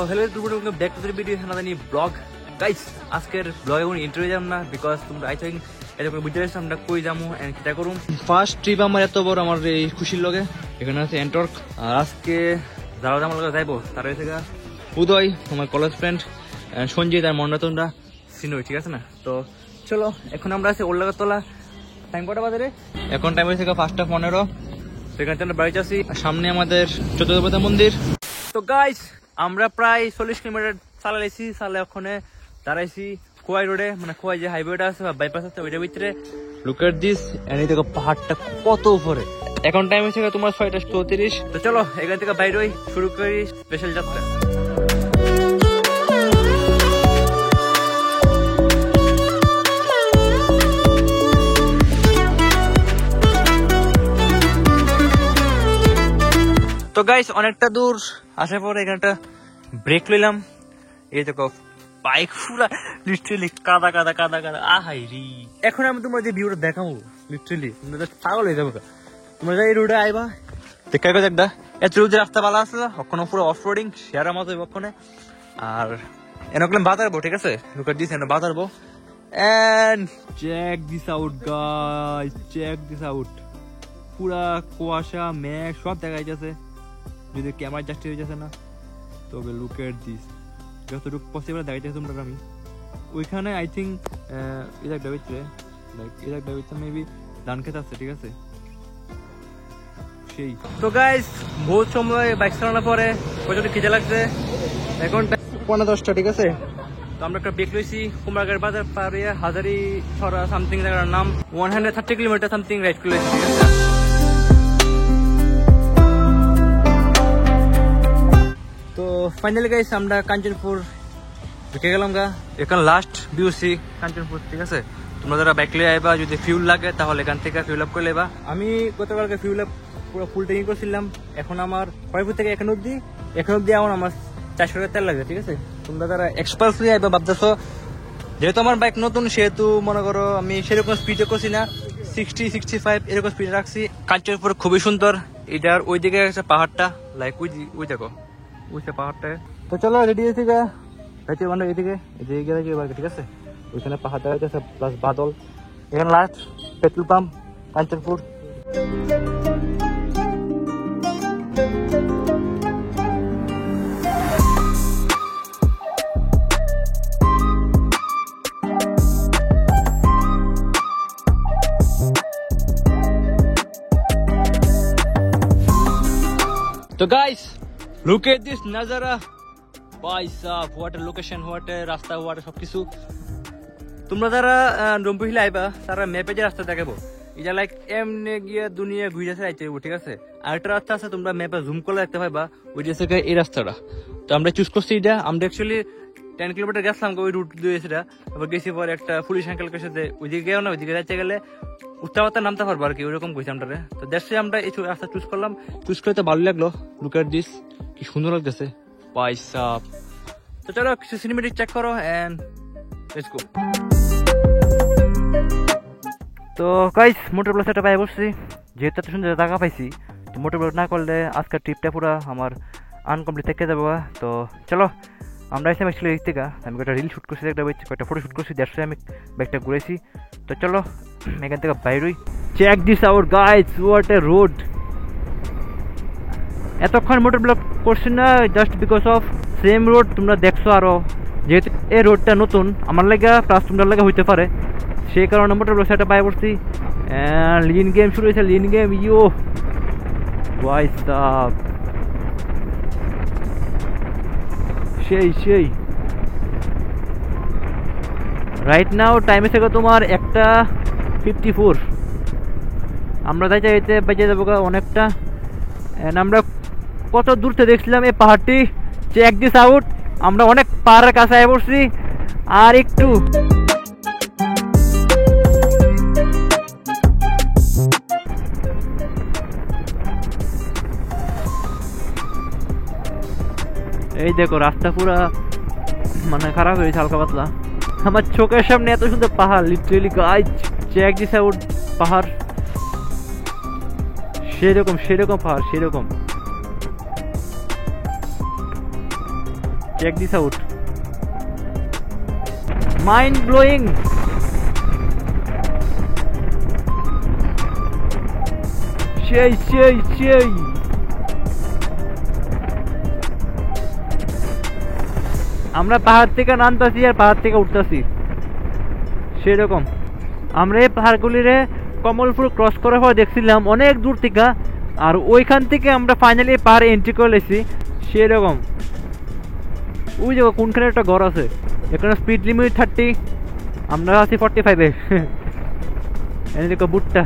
Hello everyone, back to the video হানাদানি vlog. Guys আজকের ব্লগে কোনো ইন্টারভিউ যাব না, বিকজ তোমরা আই থিঙ্ক এটা করে বুঝতে পারছো আমরা কই যাবো এন্ড কিটা করুম। ফার্স্ট ট্রিপ আমার এত বড় আমার এই খুশির লগে। এখানে আছে এন্টর্ক, আর আজকে যারা আমার লগে যাইবো তারা হয়েছে উদয়, আমার কলেজ ফ্রেন্ড, সঞ্জয়, তার মন্ডা তোমরা সিনোই, ঠিক আছে না? তো চলো এখন আমরা আছি ওল্লাগতলা। টাইম কটা বাজে রে? এখন টাইম হয়েছে 5:15। সেখান থেকে আমরা বাড়িতে আসি। সামনে আমাদের চতুর্থপদা মন্দির। তো গাইস আমরা প্রায় 40 কিলোমিটার চালাইছি, চালে ওখানে দাঁড়াইছি খোয়াই রোডে, মানে খোয়াই যে হাইওয়েটা আছে বা বাইপাস আছে ওইটার ভিতরে। লুক এট দিস, এন্ড এই দেখো পাহাড়টা কত উপরে। এখন টাইম হয়েছে তোমার 6:34। তো চলো এখান থেকে বাইরে হই, শুরু করি স্পেশাল যাত্রা। তো গাইস অনেকটা দূর আসার পরে এখানটা ব্রেক লইলাম। এই দেখো বাইক পুরা লিটারালি কাদা কাদা কাদা কাদা। আহাই রি, এখন আমি তোমরা যে ভিউটা দেখাবো লিটারালি তোমরা পাগল হয়ে যাবো। তোমরা এই রোডে আইবা দেখা গেছে একটা এত রোজ রাস্তা ভালো আছে, ওখানে পুরো অফ রোডিং শেয়ারের মতো ওখানে। আর এনকলাম বাজারবো, ঠিক আছে? লুকার দিস এনে বাজারবো। And check this out guys, check this out. পুরা কুয়াশা মেঘ সব দেখা যাচ্ছে, যদি ক্যামেরা জাস্ট হয়ে যাচ্ছে না। তবে লুক এট দিস, যতটুকু পসিবল দেখাইতেছে তোমরা। আমি ওইখানে আই থিঙ্ক ইলাক ডাবিত্রে মেবি ধান খেত আছে, ঠিক আছে? সেই তো গাইস বহুত সময় বাইক চালানোর পরে প্রচুর খিদে লাগছে। এখন 10:15, ঠিক আছে? তো আমরা একটা ব্রেক লইছি কুমড়াগাড়ি বাজার পারে হাজারি ছড়া সামথিং জায়গার নাম। 130 কিলোমিটার সামথিং রাইড করে লইছি, ঠিক আছে? তো ফাইনালি গাইস আমরা কাঞ্চনপুর ঢুকে গেলাম গা। এখানে লাস্ট বিউসি কাঞ্চনপুর, ঠিক আছে? তোমরা যারা বাইক লিয়ে আইবা, যদি ফিউল লাগে তাহলে এখান থেকে ফিউল আপ করে লেবা। আমি গতকালকে ফিউল আপ পুরো ফুল ট্যাঙ্কি করছিলাম। এখন আমার কয়পুর থেকে এখন অব্দি আমার 400 টাকা তেল লাগে, ঠিক আছে? তোমরা যারা এক্সপালস লিয়ে আইবা ভাবতেছো, যেহেতু আমার বাইক নতুন সেহেতু মনে করো আমি সেরকম স্পিডে করছি না, 60-65 এরকম স্পিডে রাখছি। কাঞ্চনপুর খুবই সুন্দর। এটার ওইদিকে আছে পাহাড়টা, লাইক ওই দেখো ওইটা পাহাড়টা। তো চলো রেডি হয়েছি গা, গাইতে বান্ধব এদিকে এদিকে, ঠিক আছে? ওইখানে পাহাড় দেখা যাচ্ছে প্লাস বাদল। এখানে লাস্ট পেট্রোল পাম্প কাঞ্চনপুর। তো গাইস লুক এট দিস নাজারা ভাই সাহ, what a location, what a রাস্তা, হোয়াট এ সবকিছু। তোমরা যারা রম্পুহিলে আইবা তারা ম্যাপে যে রাস্তা দেখাবো, এটা লাইক এমনি গিয়ে দুনিয়া ঘুরে যাইতে হইব, ঠিক আছে? আর একটা রাস্তা আছে তোমরা ম্যাপে জুম করলে দেখতে পাইবা, ওইটা হচ্ছে এই রাস্তাটা। তো আমরা চুজ করছি এটা। আমরা অ্যাকচুয়ালি 10 কিলোমিটার গেছিলাম ওই রুট দিয়ে, সেটা আবার গেছি পরে একটা পুলিশ আঙ্কেল কাছে যে ওইদিকে গেও না, ওইদিকে যাইতে গেলে উত্তাবাত্তা নামতে পারবো আর কি, ওইরকম কইছি আমরা। তো দেখছি আমরা এই রাস্তা চুজ করলাম, চুজ করে তো ভালো লাগলো। লুক এট দিস, কি সুন্দর লাগতেছে ভাই সাহ। তো চলো কিছু সিনেমেটিক চেক করো এন্ড লেটস গো। তো গাইস মোটর ব্লগ সেটা পাই বসছি, যেহেতু এত সুন্দর জায়গা পাইছি, তো মোটর ব্লগ না করলে আজকের ট্রিপটা পুরো আমার আনকমপ্লিট থেকে যাবো। তো চলো আমরা এসে অ্যাকচুয়ালি এই থেকে আমি একটা রিল শ্যুট করছি, একটা ফটো শ্যুট করছি, দেড়শো আমি ব্যাগটা ঘুরেছি। তো চলো এখান থেকে বাইরই। Check this out guys, what a road. এতক্ষণ মোটর ব্লগ করছি না just because of same road তোমরা দেখছো, আরো যেহেতু এই রোডটা নতুন আমার লাগে প্লাস তোমরা লাগে হইতে পারে, সেই কারণে মোটর ব্লগ সেটা পাই পড়ছি। লিন গেম শুরু হয়েছে, লিন গেম ইয়ো ভাই সাহ, সেই রাইট নাও টাইম এসে তোমার 1:54। আমরা তাই চাইতে বেঁচে যাবো অনেকটা। আমরা কত দূর থেকে দেখছিলাম এই পাহাড়টি। চেক দিস আউট, আমরা অনেক পাহাড়ের কাছে আয় পড়ছি। আর একটু এই দেখো রাস্তা পুরা মানে খারাপ হয়েছে হালকা পাতলা। আমার চোখের সামনে এত সুন্দর পাহাড়, literally guys check this out. পাহাড় সেরকম পাহাড় সেরকম। Check this out, mind blowing. সেই সেই সেই আমরা পাহাড় থেকে নামতাছি আর পাহাড় থেকে উঠতাছি সেরকম। আমরা এই পাহাড়গুলিরে কমলপুর ক্রস করার পর দেখছিলাম অনেক দূর থেকে, আর ওইখান থেকে আমরা ফাইনালি পাহাড়ে এন্ট্রি করে লেছি সেরকম। ওই জায়গা কোনখানে একটা ঘর আছে, এখানে স্পিড লিমিট 30, আমরা আছি 45-এ। এনে দেখো বুটটা,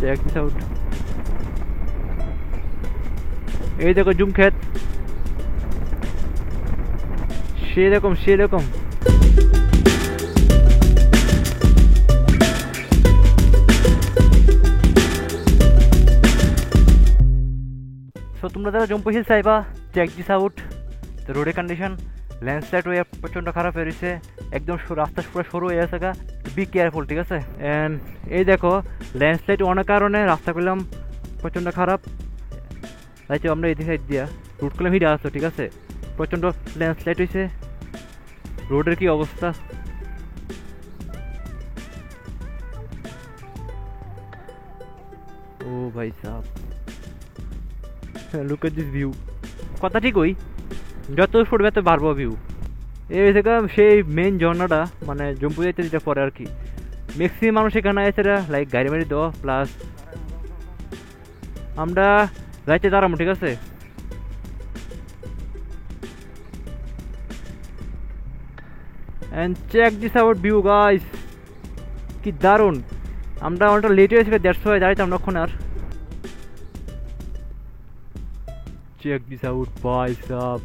চেক দিস আউট। এই দেখো জুম ক্ষেত, সেরকম সেরকম। সো তোমরা যারা জম্পু হিল চাইবা, চেক দিস আউট। তো রোডের কন্ডিশন ল্যান্ডস্লাইড হয়ে প্রচণ্ড খারাপ হয়ে রয়েছে, একদম রাস্তা পুরো সরু হয়ে আছে, বি কেয়ারফুল, ঠিক আছে। অ্যান্ড এই দেখো ল্যান্ডস্লাইড অনেক কারণে রাস্তা করলাম প্রচণ্ড খারাপ, তাই তো আমরা এই সাইড দিয়া রুট করলাম হিডে আসতো, ঠিক আছে। প্রচণ্ড ল্যান্ডস্লাইড হয়েছে, রোডের কি অবস্থা। ও ভাই সাহেব, লুক এট দিস ভিউ। কথা ঠিক ওই, যত ফুটবে এত বাড়বো ভিউ। এই থেকে সেই মেইন ঝর্ণাটা মানে জম্পু যাইতে যেটা পরে আর কি, ম্যাক্সিমাম মানুষ এখানে আছে লাইক গাড়ি মারি দেওয়া, প্লাস আমরা যাইতে দাঁড়াবো, ঠিক আছে। And check this out view guys, কি দারুণ। আমরা অনেকটা লেট হয়েছিল, 150 দাঁড়াইতাম অনেকক্ষণ আর। চেক দিস আউট ভাই সাহেব,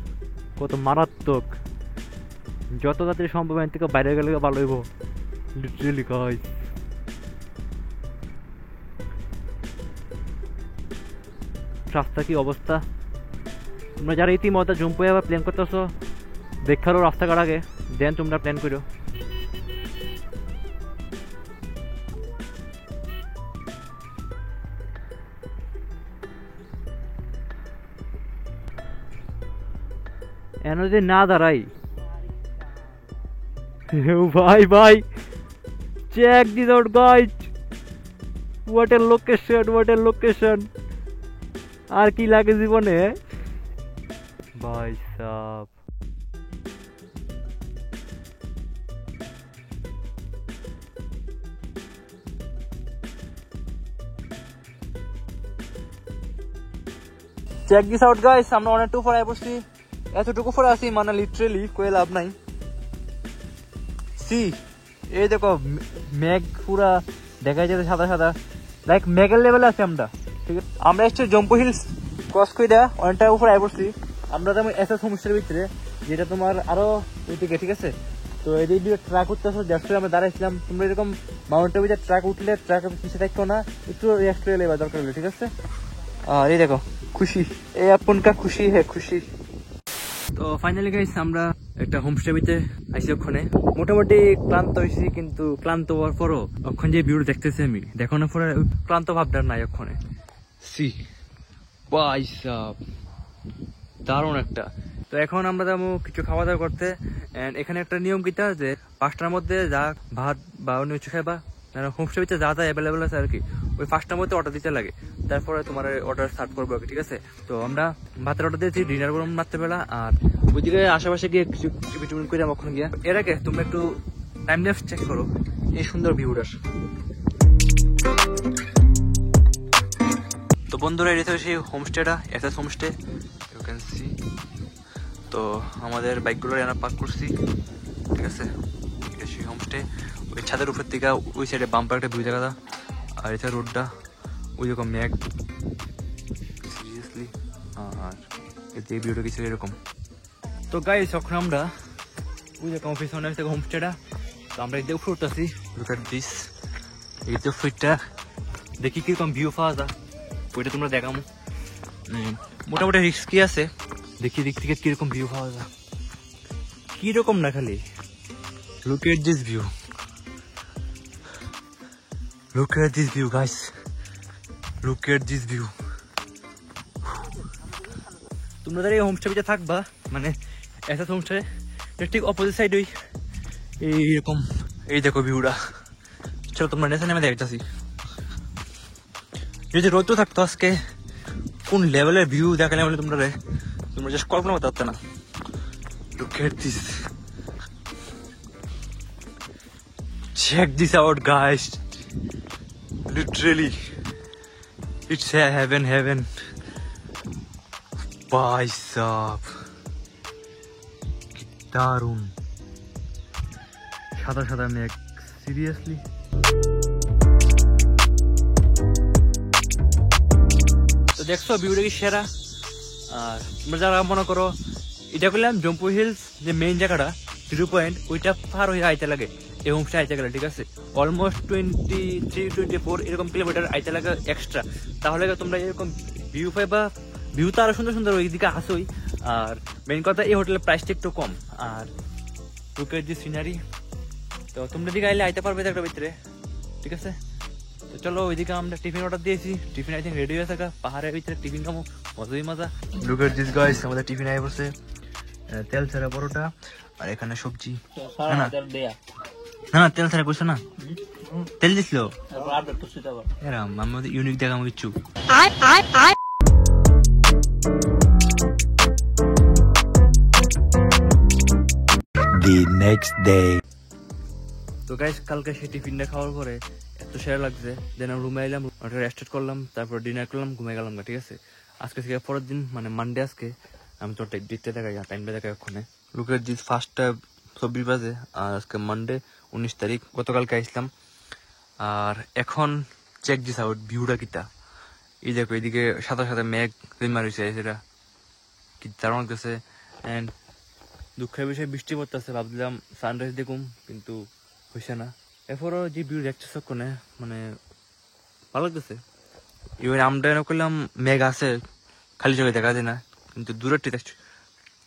কত মারাত্মক। যত তাড়াতাড়ি সম্ভব এখান থেকে বাইরে গেলে ভালো হইব, লিটারেলি গাইস। রাস্তা কি অবস্থা, তোমরা যারা ইতিমধ্যে জম্পু আবার প্ল্যান করতেছো দেখারও রাস্তাঘাট আগে, দেন তোমরা প্ল্যান করো। এন যদি না দাঁড়াই ভাই ভাই, check this out guys, what a location, what a location. আর কি লাগে জীবনে ভাই সাহেব। চেক দিস আউট গাইস, আমরা অনেকটুকু পরে বসছি, এতটুকু পরে আসি মানে লিটারেলি কয়ে লাভ নাই। সি এই দেখো মেঘ পুরা দেখা যাচ্ছে সাদা সাদা, লাইক মেঘের লেভেলে আছি আমরা, ঠিক আছে। আমরা এসছি জম্পু হিলস ক্রস করে দেওয়া অনেকটা উপরে আয় পড়ছি। আমরা যেমন এসএস হোমস্টের ভিতরে, যেটা তোমার আরো ওইদিকে, ঠিক আছে। তো এদিক দিয়ে ট্রাক উঠতে আসো, দেড়শো আমরা দাঁড়াইছিলাম। তোমরা এরকম মাউন্টের ভিতরে ট্রাক উঠলে ট্রাকের পিছিয়ে থাকতো না, একটু রেস্ট করে নেবার দরকার হলে, ঠিক আছে। আর এই দেখো খুশি, এই আপনকা খুশি হ্যাঁ খুশি। তো ফাইনালি গাইস আমরা একটা হোমস্টে ভিতরে আইসি, ওখানে মোটামুটি ক্লান্ত হয়েছি, কিন্তু ক্লান্ত হওয়ার পরও ওখানে যে ভিউ দেখতেছি আমি, দেখানোর পরে ক্লান্ত ভাবটা নাই ওখানে। সি ভাই সাহেব দারুণ একটা। তো এখন আমরা যাবো কিছু খাওয়া দাওয়া করতে। এখানে একটা নিয়ম কিতা যে 5টার মধ্যে যা ভাত বা অন্য কিছু খাইবা, হোমস্টে ভিতরে যা যা অ্যাভেলেবেল আছে আর কি, ওই 5টার মধ্যে অর্ডার দিতে লাগে, তারপরে তোমার অর্ডার স্টার্ট করবো, ঠিক আছে। তো আমরা ভাতের অর্ডার দিয়েছি, ডিনার করবো রাত্রেবেলা, আর ওইদিকে আশেপাশে গিয়ে কিছু ভিটামিন করে ওখানে গিয়া। এর আগে তোমরা একটু টাইম ল্যাপস চেক করো এই সুন্দর ভিউটার। তো বন্ধুরা এটা হচ্ছে সেই হোমস্টেটা, SS homestay, you can see. তো আমাদের বাইকগুলো এখানে পার্ক করছি, ঠিক আছে। এটা সেই হোমস্টে, ওই ছাদের উপর থেকে ওই সাইডে বাম্পার একটা ভিউ দেখা যায়, আর এটা রোডটা ওই রকম মেঘ সিরিয়াসলি, আর এই ভিউটা কিছু এরকম। তো গাইস এখন আমরা ওই রকম অফিস মনে থেকে হোমস্টেটা, তো আমরা এই উপরে উঠতেছি, লুক এট দিস, এই তো ফিটটা দেখি কিরকম ভিউ পাওয়া যায়, ওইটা তোমরা দেখামো। মোটামুটি রিস্কি আছে, দেখি দিক থেকে কিরকম ভিউ পাওয়া যায়, কিরকম না খালি look at this view, look at this view guys, look at this view. তোমরা যারা এই হোমস্টে ভিতরে থাকবা, মানে এসএস হোমস্টে ঠিক অপোজিট সাইডে এইরকম এই দেখো ভিউটা। চলো তোমরা নেশা নেমে দেখতেছি যদি রোদ থাকতো আজকে কোন লেভেলের ভিউ দেখালে বলে তোমরা জাস্ট কল্পনা করতে পারতে না। Look at this. Check this out, guys. Literally, it's a heaven. Bhai sahab, দারুন সাদা সাদা মেঘ, সিরিয়াসলি। তো দেখছো ভিউটা কি সেরা। আর তোমরা যারা মনে করো এটা করলাম জম্পু হিলস যে মেইন জায়গাটা 0 পয়েন্ট, ওইটা পার হয়ে আইতে লাগে এই হোমস্টে আইতে গেলে, ঠিক আছে? অলমোস্ট 23-24 এরকম কিলোমিটার আইতে লাগে এক্সট্রা। তাহলে তোমরা এরকম ভিউ পাইবা। ভিউ তো আরো সুন্দর সুন্দর ওইদিকে আসোই। আর মেইন কথা এই হোটেলের প্রাইসটা একটু কম। আর লুকের যে সিনারি, তো তোমরা দিকে আইলে আইতে পারবে একটা ভিতরে, ঠিক আছে? তো চলো ওইদিকে আমরা টিফিন অর্ডার দিয়েছি। টিফিন আই থিঙ্ক রেডি হয়ে থাকা, পাহাড়ের ভিতরে টিফিন খামো, মজাই মজা। লুকের দিস গাইস, আমাদের টিফিন আই বসে তেল ছাড়া পরোটা আর এখানে সবজি। না তেল ছাড়া করছে না, তেল দিছিল। আমি ইউনিক দেখাম কিছু। The next day. তো গাইস কালকে সেই টিফিনটা খাওয়ার পরে এত সেরা লাগছে, দেন আমি রুমে এলাম, রেস্ট করলাম, তারপর ডিনার করলাম, ঘুমে গেলাম, ঠিক আছে? আজকে থেকে পরের দিন মানে মানডে, আজকে আমি তোর ডেটটা দেখাই, টাইমটা দেখাই ওখানে। লুকের দিস 5:24 বাজে, আর আজকে মানডে 19 তারিখ। গতকালকে আসলাম। আর এখন চেক দিস আউট ভিউটা কিতা। এই দেখো এদিকে সাদা সাদা মেঘ জমা রয়েছে, সেটা কি দারুণ লাগতেছে। অ্যান্ড দুঃখের বিষয়ে বৃষ্টি পড়তেছে, ভাবছিলাম সানরাইজ দেখুম, কিন্তু হয়েছে না। এরপরও যে ভিউ দেখতেছে কোনে মানে ভালো লাগতেছে। ইভেন আমরা এনে করলাম মেঘ আছে, খালি চোখে দেখা যায় না, কিন্তু দূরের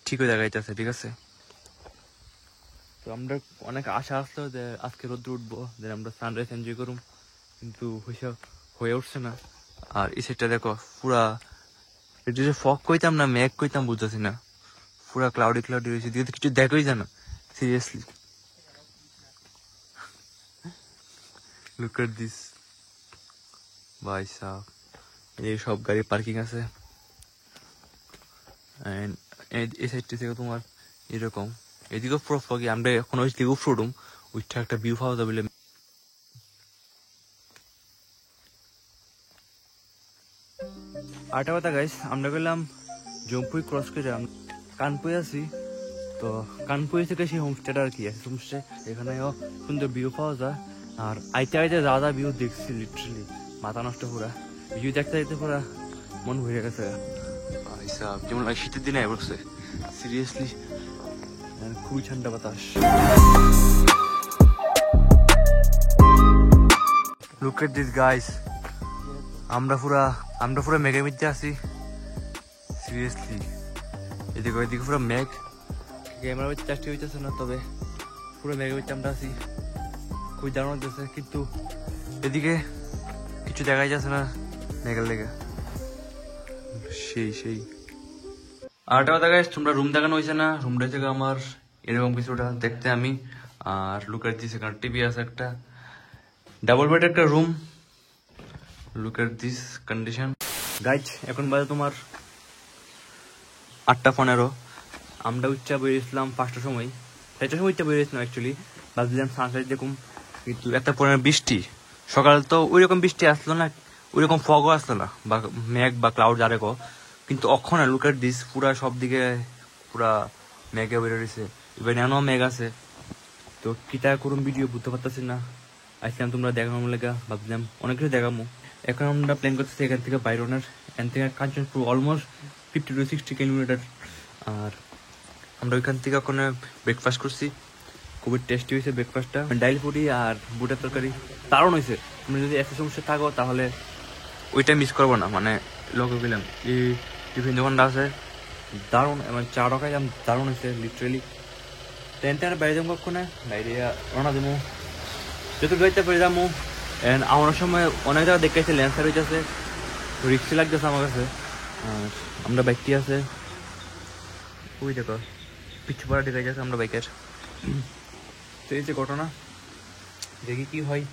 ঠিক হয়ে দেখা যাইতেছে, ঠিক আছে? তো আমরা অনেক আশা আসলো যে আজকে রোদ্র উঠবো, দেন আমরা সানরাইজ এনজয় করুম, কিন্তু হয়ে উঠছে না। আর এই সাইডটা দেখো পুরা, এটা যে ফগ কইতাম না মেঘ কইতাম বুঝতেছি না, পুরা ক্লাউডি রয়েছে, দিকে কিছু দেখোই জানা, সিরিয়াসলি। লুক এট দিস ভাই সাহেব, এই সব গাড়ি পার্কিং আছে। এই সাইডটা থেকে তোমার এরকম, এদিকেও পুরো ফগি। আমরা এখন ওই দিকেও ফ্রুডুম, ওইটা একটা ভিউ পাওয়া যাবে। আরেকটা কথা গাইস, আমরা গেলাম জম্পুই ক্রস করে কানপুই আছি। তো কানপুই থেকে সেই হোমস্টেটা আর কি আছে, হোমস্টে এখানেও সুন্দর ভিউ পাওয়া যায়। আর আইতে যা যা ভিউ দেখছি, লিটারালি মাথা নষ্ট পুরা। ভিউ দেখতে দেখতে পুরা মন ভরে গেছে। যেমন শীতের দিনে বসছে, সিরিয়াসলি খুবই ঠান্ডা বাতাস। লুক এট দিস গাইস, আমরা পুরা মেঘের মধ্যে আছি, সিরিয়াসলি। এদিকে পুরো মেঘ, ক্যামেরা হচ্ছে চারটি হইতেছে না, তবে পুরো মেঘের মধ্যে আমরা আছি, খুবই দারুণ লাগতেছে। কিন্তু এদিকে কিছু দেখাই যাচ্ছে না মেঘের লেগে, সেই। আরেকটা কথা গাইস, তোমরা রুম দেখানো হয়েছে না, রুমটা থেকে আমার এরকম কিছুটা দেখতে আমি। আর লুক এট দিস, এখানে টিভি আছে একটা, ডাবল বেড একটা room. Look at this condition guys. এখন বাজে তোমার 8:15। আমরা উচ্চা বেরিয়েছিলাম 5টার সময়, 4টার সময় বেরিয়েছিলাম অ্যাকচুয়ালি। ভাবছিলাম সানরাইজ দেখুম, কিন্তু একটা পনেরো বৃষ্টি। সকালে তো ওইরকম বৃষ্টি আসলো না, ওইরকম ফগও আসলো না, বা মেঘ বা ক্লাউড যারেকো। কিন্তু অক্ষণে লুক এট দিস, পুরা সব দিকে পুরা মেঘে বেরো রয়েছে, এবার এমনও মেঘ আছে। তো কিতা করুন ভিডিও বুঝতে পারতেছি না। আসলাম তোমরা দেখানো লেগা, ভাবছিলাম অনেক কিছু দেখাবো। এখন আমরা প্ল্যান করতেছি এখান থেকে বাইরনের, এখান থেকে কাঞ্চনপুর অলমোস্ট 50-60 কিলোমিটার। আর আমরা ওইখান থেকে ওখানে ব্রেকফাস্ট করছি, খুবই টেস্টি হয়েছে ব্রেকফাস্টটা। ডাইল পুরি আর বুটের তরকারি দারুণ হয়েছে। তুমি যদি একটা সমস্যা থাকো তাহলে ওইটা মিস করবো না। মানে লোক গেলাম এই টিফিন দোকানটা আছে, দারুণ, এবং চাটা খাইলাম, দারুণ হয়েছে লিটারেলি। টেনটা বাইরে যাবো, কক্ষণে বাইরে রওনা দেবো, যত গাড়িতে পেরে যাবো। এন্ড আমার সময় অনেক জায়গা দেখেছি ল্যান্সার হইতেছে, রিক্সি লাগতেছে আমার কাছে। আর আমরা বাইকটি আছে ওই দেখো পিছু পড়া ঢেকে যাচ্ছে আমরা বাইকের। তো এই যে ঘটনা, দেখি কি হয়।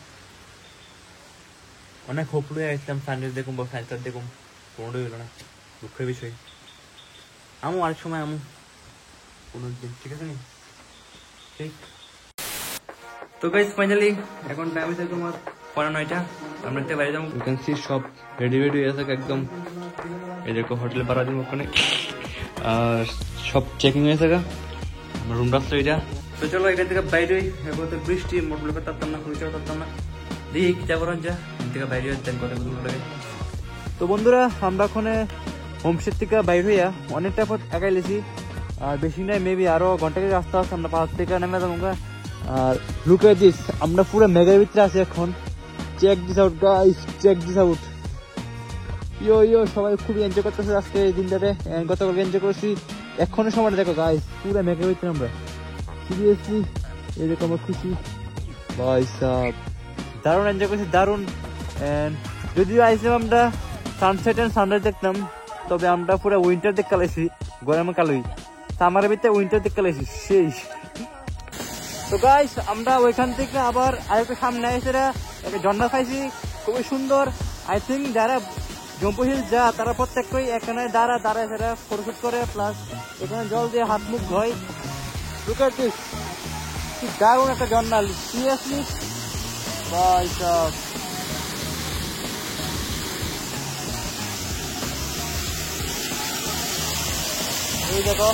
অনেক হোপ লয়ে আসলাম সানডে দেখুন বা সানসেট দেখুন, কোনোটাই হলো না, দুঃখের বিষয়। আমু আরেক সময় আমু কোনো দিন, ঠিক আছে নি? ঠিক। তো গাইস ফাইনালি এখন টাইম হয়েছে তোমার 9:30, আমরা একটা বাইরে যাবো। ইউ ক্যান সি সব রেডি হয়ে আছে একদম। এই দেখো হোটেল ভাড়া দিব ওখানে, আর সব চেকিং হয়েছে গা, আমার রুম রাস্তা এটা। তো চলো এখান থেকে বাইরে হই, এরপর তো বৃষ্টি মোটর লোকের তারতাম না, খুবই তারতাম না, দেখি যা করেন যা এখান থেকে বাইরে হই, দেন কথা বলতে লাগে। তো বন্ধুরা আমরা ওখানে হোমস্টের থেকে বাইর হইয়া অনেকটা পথ একাইলেছি, আর বেশি নাই, মেবি আরো ঘন্টাকে রাস্তা আছে, আমরা 5 থেকে নেমে যাবো। আর লুক এট দিস, আমরা পুরো মেঘের ভিতরে আছি এখন। Check this out guys, check this out. Yo সবাই খুবই এনজয় করতেছে আজকে এই দিনটাতে, গতকালকে এনজয় করছি। এখনো সময় দেখো গাইস, পুরো মেঘের ভিতরে আমরা, সিরিয়াসলি এরকম খুশি ভাই সাহেব, দারুণ এনজয় করছি, দারুণ। যদিও আইসলাম আমরা সানসেট এন্ড সানরাইজ দেখতাম, তবে আমরা পুরো উইন্টার দেখতে কালাইছি, গরমে কালোই, সামারের ভিতরে উইন্টার দেখতে কালাইছি সেই। তো গাইস আমরা ওইখান থেকে আবার আরেকটু সামনে এসে একটা ঝর্ণা পাইছি, খুবই সুন্দর। আই থিঙ্ক যারা জম্পু হিল যা তারা প্রত্যেকই এখানে দাঁড়ায় সেটা ফটোশুট করে, প্লাস এখানে জল দিয়ে হাত মুখ ধোয়। লুক এট দিস, কি দারুণ একটা ঝর্ণা, সিরিয়াসলি ভাই সাহেব। এই দেখো